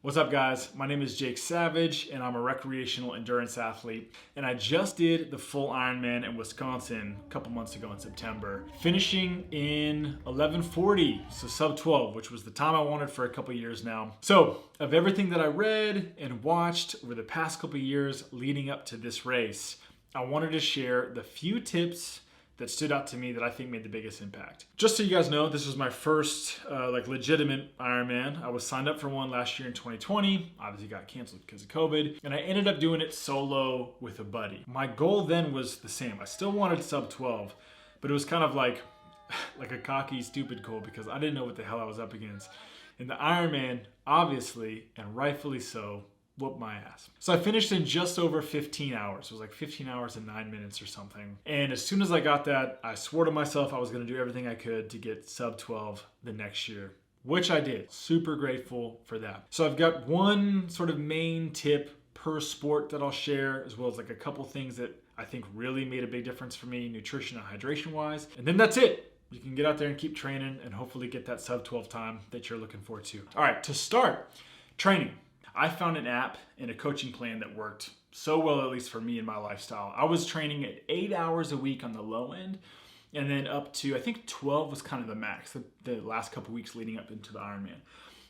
What's up, guys? My name is Jake Savage and I'm a recreational endurance athlete, and I just did the full Ironman in Wisconsin a couple months ago in September, finishing in 11:40, so sub 12, which was the time I wanted for a couple years now. So of everything that I read and watched over the past couple years leading up to this race, I wanted to share the few tips that stood out to me that I think made the biggest impact. Just so you guys know, this was my first legitimate Ironman. I was signed up for one last year in 2020, obviously got canceled because of COVID, and I ended up doing it solo with a buddy. My goal then was the same. I still wanted sub 12, but it was kind of like a cocky, stupid goal because I didn't know what the hell I was up against. And the Ironman, obviously, and rightfully so, whooped my ass. So I finished in just over 15 hours. It was like 15 hours and 9 minutes or something. And as soon as I got that, I swore to myself I was gonna do everything I could to get sub 12 the next year, which I did. Super grateful for that. So I've got one sort of main tip per sport that I'll share, as well as like a couple things that I think really made a big difference for me, nutrition and hydration wise. And then that's it. You can get out there and keep training and hopefully get that sub 12 time that you're looking forward to. All right, to start, training. I found an app and a coaching plan that worked so well, at least for me and my lifestyle. I was training at 8 hours a week on the low end, and then up to, I think 12 was kind of the max, the last couple weeks leading up into the Ironman.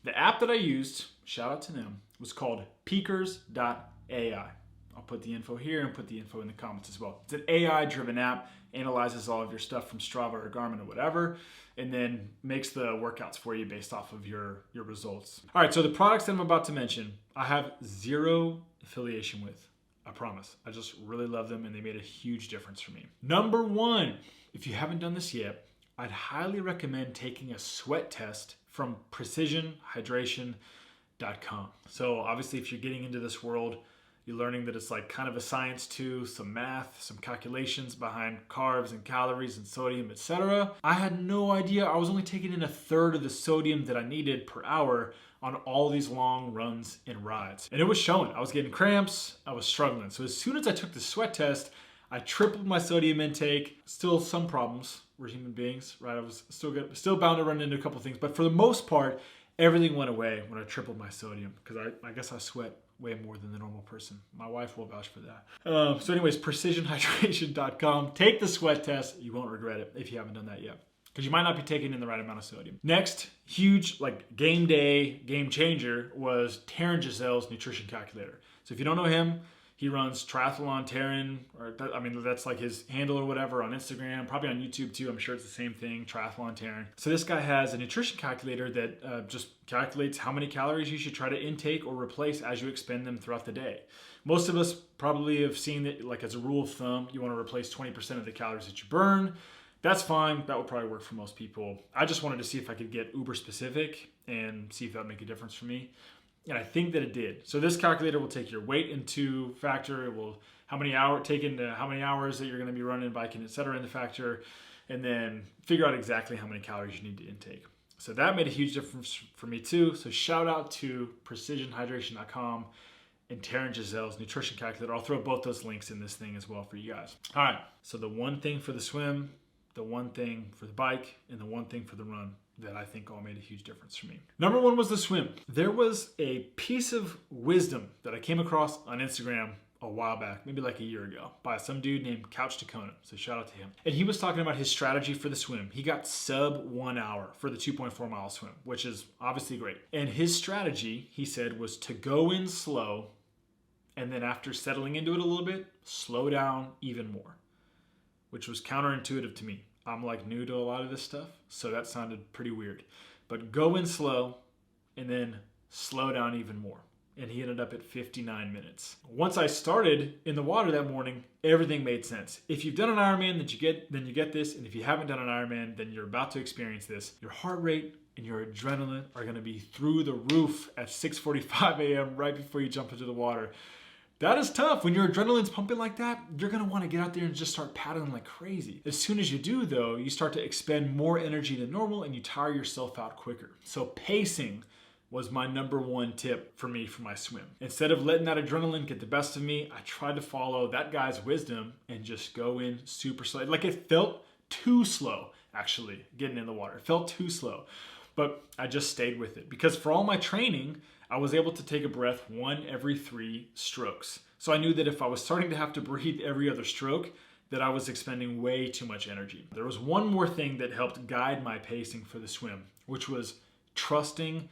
The app that I used, shout out to them, was called PKRS.AI. I'll put the info here and put the info in the comments as well. It's an AI-driven app, analyzes all of your stuff from Strava or Garmin or whatever, and then makes the workouts for you based off of your results. All right, so the products that I'm about to mention, I have zero affiliation with, I promise. I just really love them and they made a huge difference for me. Number one, if you haven't done this yet, I'd highly recommend taking a sweat test from precisionhydration.com. So obviously if you're getting into this world, you're learning that it's like kind of a science too, some math, some calculations behind carbs and calories and sodium, etc. I had no idea. I was only taking in a third of the sodium that I needed per hour on all these long runs and rides. And it was showing. I was getting cramps. I was struggling. So as soon as I took the sweat test, I tripled my sodium intake. Still some problems. We're human beings, right? I was still bound to run into a couple things. But for the most part, everything went away when I tripled my sodium because I guess I sweat way more than the normal person. My wife will vouch for that. So anyways, precisionhydration.com. Take the sweat test. You won't regret it if you haven't done that yet, because you might not be taking in the right amount of sodium. Next, huge game day, game changer was Taryn Giselle's nutrition calculator. So if you don't know him, he runs Triathlon Taryn, that's like his handle or whatever on Instagram, probably on YouTube too. I'm sure it's the same thing, Triathlon Taryn. So this guy has a nutrition calculator that just calculates how many calories you should try to intake or replace as you expend them throughout the day. Most of us probably have seen that, like as a rule of thumb, you want to replace 20% of the calories that you burn. That's fine. That would probably work for most people. I just wanted to see if I could get uber specific and see if that would make a difference for me. And I think that it did. So this calculator will take your weight into factor. It will how many hours that you're going to be running, biking, etc. into factor, and then figure out exactly how many calories you need to intake. So that made a huge difference for me too. So shout out to precisionhydration.com and Taryn Giselle's nutrition calculator. I'll throw both those links in this thing as well for you guys. All right. So the one thing for the swim, the one thing for the bike, and the one thing for the run that I think all made a huge difference for me. Number one was the swim. There was a piece of wisdom that I came across on Instagram a while back, maybe like a year ago, by some dude named Couch to Kona. So shout out to him. And he was talking about his strategy for the swim. He got sub 1 hour for the 2.4 mile swim, which is obviously great. And his strategy, he said, was to go in slow, and then after settling into it a little bit, slow down even more, which was counterintuitive to me. I'm like new to a lot of this stuff, so that sounded pretty weird. But go in slow and then slow down even more. And he ended up at 59 minutes. Once I started in the water that morning, everything made sense. If you've done an Ironman, then you get this. And if you haven't done an Ironman, then you're about to experience this. Your heart rate and your adrenaline are gonna be through the roof at 6:45 a.m. right before you jump into the water. That is tough. When your adrenaline's pumping like that, you're going to want to get out there and just start paddling like crazy. As soon as you do, though, you start to expend more energy than normal and you tire yourself out quicker. So pacing was my number one tip for me for my swim. Instead of letting that adrenaline get the best of me, I tried to follow that guy's wisdom and just go in super slow. Like it felt too slow, actually, getting in the water. It felt too slow. But I just stayed with it because for all my training, I I was able to take a breath 1 every 3 strokes. So I knew that if I was starting to have to breathe every other stroke, that I was expending way too much energy. There was one more thing that helped guide my pacing for the swim, which was trusting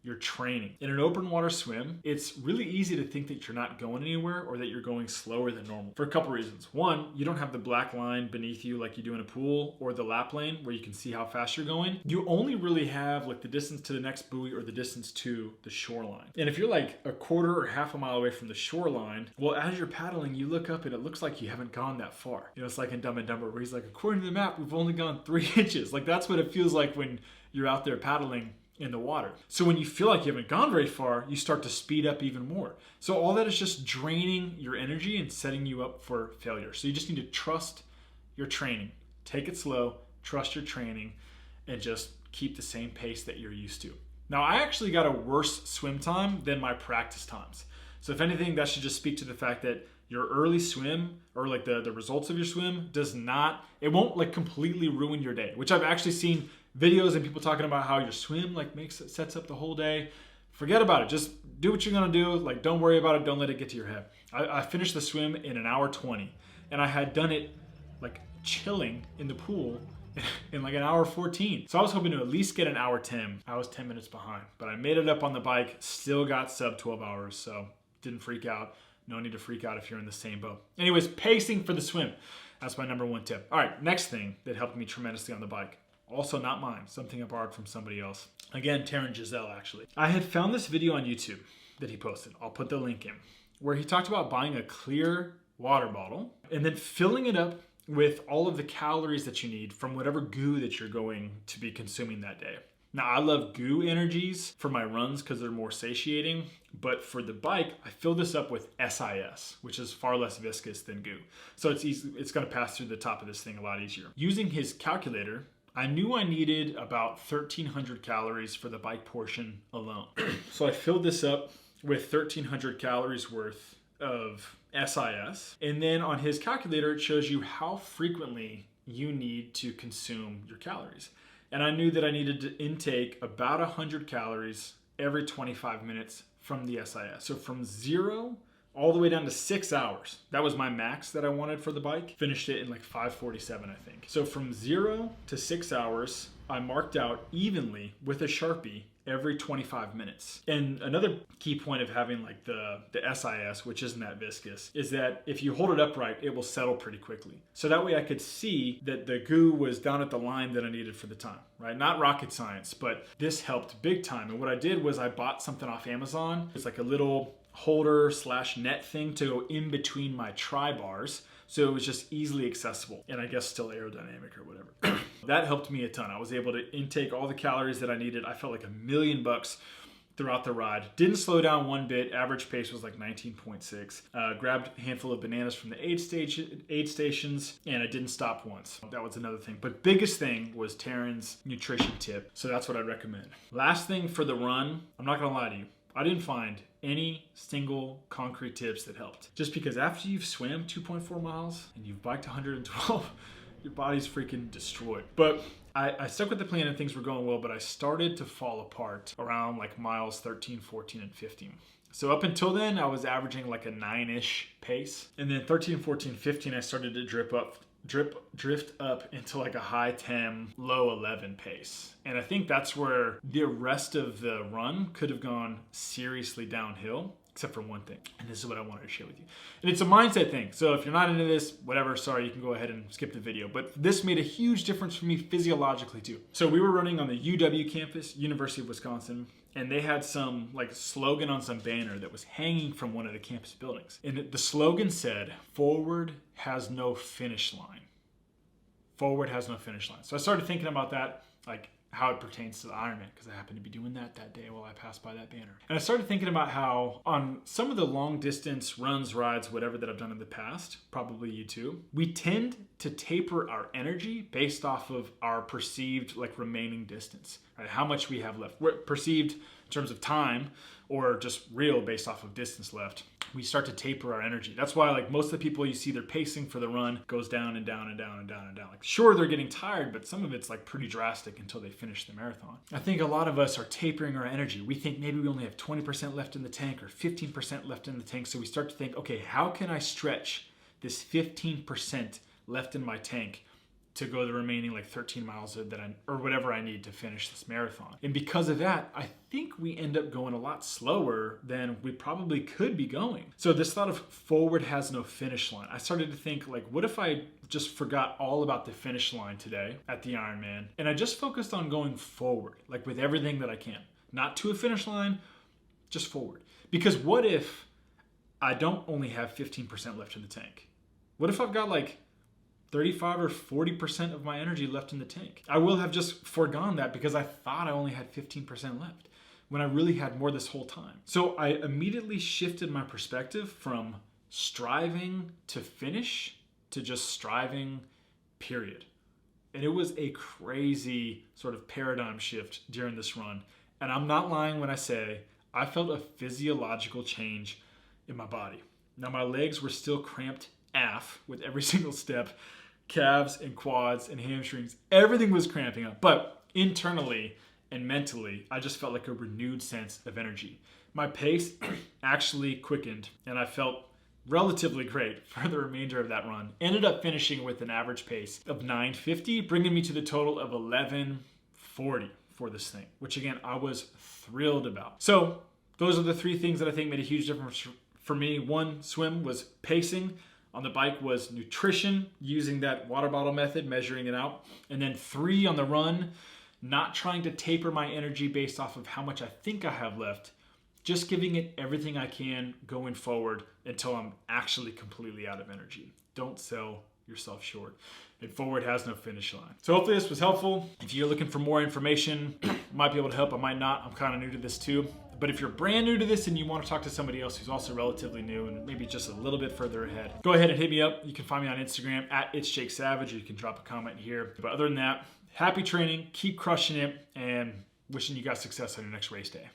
your training. In an open water swim, it's really easy to think that you're not going anywhere or that you're going slower than normal for a couple reasons. One, you don't have the black line beneath you like you do in a pool or the lap lane where you can see how fast you're going. You only really have like the distance to the next buoy or the distance to the shoreline. And if you're like a quarter or half a mile away from the shoreline, well, as you're paddling, you look up and it looks like you haven't gone that far. You know, it's like in Dumb and Dumber where he's like, according to the map, we've only gone 3 inches. Like that's what it feels like when you're out there paddling in the water. So when you feel like you haven't gone very far, you start to speed up even more. So all that is just draining your energy and setting you up for failure. So you just need to trust your training. Take it slow, trust your training, and just keep the same pace that you're used to. Now, I actually got a worse swim time than my practice times. So if anything, that should just speak to the fact that your early swim or like the results of your swim it won't like completely ruin your day, which I've actually seen videos and people talking about how your swim like sets up the whole day. Forget about it. Just do what you're gonna do. Like, don't worry about it. Don't let it get to your head. I finished the swim in 1 hour 20, and I had done it like chilling in the pool in like 1 hour 14. So I was hoping to at least get 1 hour 10. I was 10 minutes behind, but I made it up on the bike. Still got sub 12 hours, so didn't freak out. No need to freak out if you're in the same boat. Anyways, pacing for the swim. That's my number 1 tip. All right, next thing that helped me tremendously on the bike. Also not mine, something I borrowed from somebody else. Again, Taryn Giselle, actually. I had found this video on YouTube that he posted. I'll put the link in, where he talked about buying a clear water bottle and then filling it up with all of the calories that you need from whatever goo that you're going to be consuming that day. Now, I love goo energies for my runs because they're more satiating, but for the bike, I fill this up with SIS, which is far less viscous than goo. So it's gonna pass through the top of this thing a lot easier. Using his calculator, I knew I needed about 1,300 calories for the bike portion alone. So I filled this up with 1,300 calories worth of SIS. And then on his calculator, it shows you how frequently you need to consume your calories. And I knew that I needed to intake about 100 calories every 25 minutes from the SIS. So from 0 all the way down to 6 hours. That was my max that I wanted for the bike. Finished it in like 5:47, I think. So from 0 to 6 hours, I marked out evenly with a Sharpie every 25 minutes. And another key point of having like the SIS, which isn't that viscous, is that if you hold it upright, it will settle pretty quickly. So that way I could see that the goo was down at the line that I needed for the time, right? Not rocket science, but this helped big time. And what I did was I bought something off Amazon. It's like a little holder / net thing to go in between my tri-bars. So it was just easily accessible and I guess still aerodynamic or whatever. That helped me a ton. I was able to intake all the calories that I needed. I felt like $1,000,000 throughout the ride. Didn't slow down one bit. Average pace was like 19.6. Grabbed a handful of bananas from the aid stations and I didn't stop once. That was another thing. But biggest thing was Taryn's nutrition tip. So that's what I'd recommend. Last thing for the run, I'm not gonna lie to you. I didn't find any single concrete tips that helped. Just because after you've swam 2.4 miles and you've biked 112, your body's freaking destroyed. But I stuck with the plan and things were going well, but I started to fall apart around like miles 13, 14, and 15. So up until then, I was averaging like a 9-ish pace. And then 13, 14, 15, I started to drift up into like a high 10, low 11 pace. And I think that's where the rest of the run could have gone seriously downhill, except for one thing. And this is what I wanted to share with you. And it's a mindset thing. So if you're not into this, whatever, sorry, you can go ahead and skip the video. But this made a huge difference for me physiologically too. So we were running on the UW campus, University of Wisconsin, and they had some like slogan on some banner that was hanging from one of the campus buildings. And the slogan said, "Forward has no finish line." Forward has no finish line. So I started thinking about that, like how it pertains to the Ironman, because I happened to be doing that day while I passed by that banner. And I started thinking about how on some of the long distance runs, rides, whatever that I've done in the past, probably you too, we tend to taper our energy based off of our perceived like remaining distance, right? How much we have left. We're perceived in terms of time or just real based off of distance left, we start to taper our energy. That's why like most of the people you see, they're pacing for the run goes down and down and down and down and down. Like sure, they're getting tired, but some of it's like pretty drastic until they finish the marathon. I think a lot of us are tapering our energy. We think maybe we only have 20% left in the tank or 15% left in the tank. So we start to think, okay, how can I stretch this 15% left in my tank to go the remaining like 13 miles or whatever I need to finish this marathon. And because of that, I think we end up going a lot slower than we probably could be going. So this thought of forward has no finish line, I started to think like, what if I just forgot all about the finish line today at the Ironman and I just focused on going forward, like with everything that I can, not to a finish line, just forward. Because what if I don't only have 15% left in the tank? What if I've got like 35 or 40% of my energy left in the tank? I will have just foregone that because I thought I only had 15% left when I really had more this whole time. So I immediately shifted my perspective from striving to finish to just striving, period. And it was a crazy sort of paradigm shift during this run. And I'm not lying when I say I felt a physiological change in my body. Now my legs were still cramped AF with every single step. Calves and quads and hamstrings, everything was cramping up. But internally and mentally, I just felt like a renewed sense of energy. My pace actually quickened and I felt relatively great for the remainder of that run. Ended up finishing with an average pace of 9:50, bringing me to the total of 11:40 for this thing, which again, I was thrilled about. So those are the three things that I think made a huge difference for me. One, swim was pacing. On the bike was nutrition, using that water bottle method, measuring it out. And then 3 on the run, not trying to taper my energy based off of how much I think I have left, just giving it everything I can going forward until I'm actually completely out of energy. Don't sell yourself short. And forward has no finish line. So hopefully this was helpful. If you're looking for more information, I might be able to help, I might not. I'm kind of new to this too. But if you're brand new to this and you want to talk to somebody else who's also relatively new and maybe just a little bit further ahead, go ahead and hit me up. You can find me on Instagram at @It'sJakeSavage, or you can drop a comment here. But other than that, happy training, keep crushing it, and wishing you guys success on your next race day.